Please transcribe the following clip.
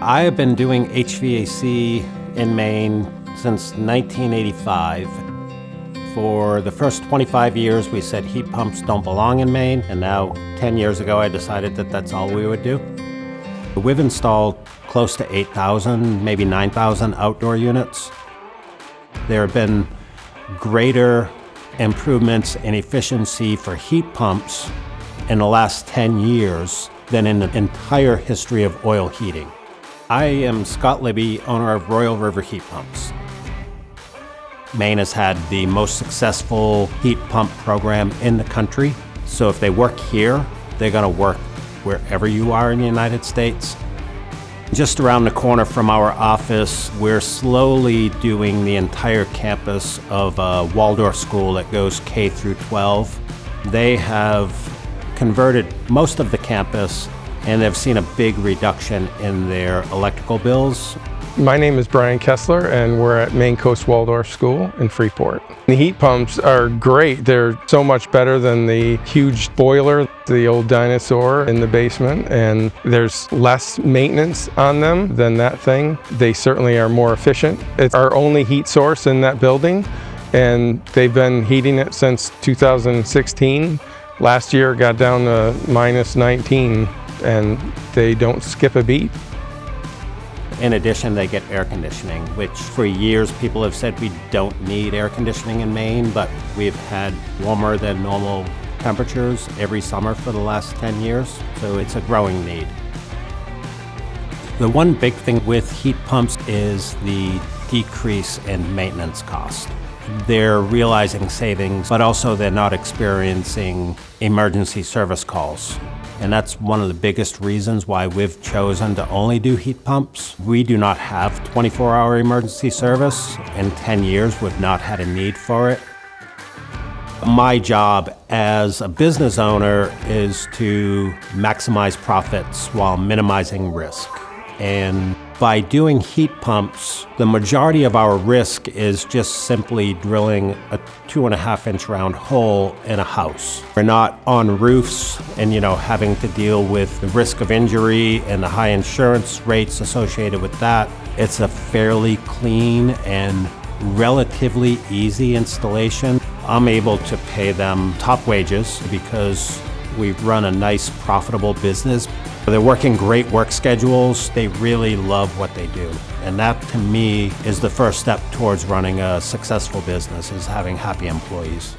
I have been doing HVAC in Maine since 1985. For the first 25 years, we said heat pumps don't belong in Maine, and now 10 years ago, I decided that that's all we would do. We've installed close to 8,000, maybe 9,000 outdoor units. There have been greater improvements in efficiency for heat pumps in the last 10 years than in the entire history of oil heating. I am Scott Libby, owner of Royal River Heat Pumps. Maine has had the most successful heat pump program in the country. So if they work here, they're going to work wherever you are in the United States. Just around the corner from our office, we're slowly doing the entire campus of a Waldorf school that goes K through 12. They have converted most of the campus, and they've seen a big reduction in their electrical bills. My name is Brian Kessler, and we're at Maine Coast Waldorf School in Freeport. The heat pumps are great. They're so much better than the huge boiler, the old dinosaur in the basement, and there's less maintenance on them than that thing. They certainly are more efficient. It's our only heat source in that building, and they've been heating it since 2016. Last year it got down to minus 19, and they don't skip a beat. In addition, they get air conditioning, which for years people have said we don't need air conditioning in Maine, but we've had warmer than normal temperatures every summer for the last 10 years, so it's a growing need. The one big thing with heat pumps is the decrease in maintenance cost. They're realizing savings, but also they're not experiencing emergency service calls. And that's one of the biggest reasons why we've chosen to only do heat pumps. We do not have 24-hour emergency service. In 10 years, we've not had a need for it. My job as a business owner is to maximize profits while minimizing risk. And by doing heat pumps, the majority of our risk is just simply drilling a 2.5-inch round hole in a house. We're not on roofs and, having to deal with the risk of injury and the high insurance rates associated with that. It's a fairly clean and relatively easy installation. I'm able to pay them top wages because we run a nice, profitable business. They're working great work schedules. They really love what they do. And that, to me, is the first step towards running a successful business, is having happy employees.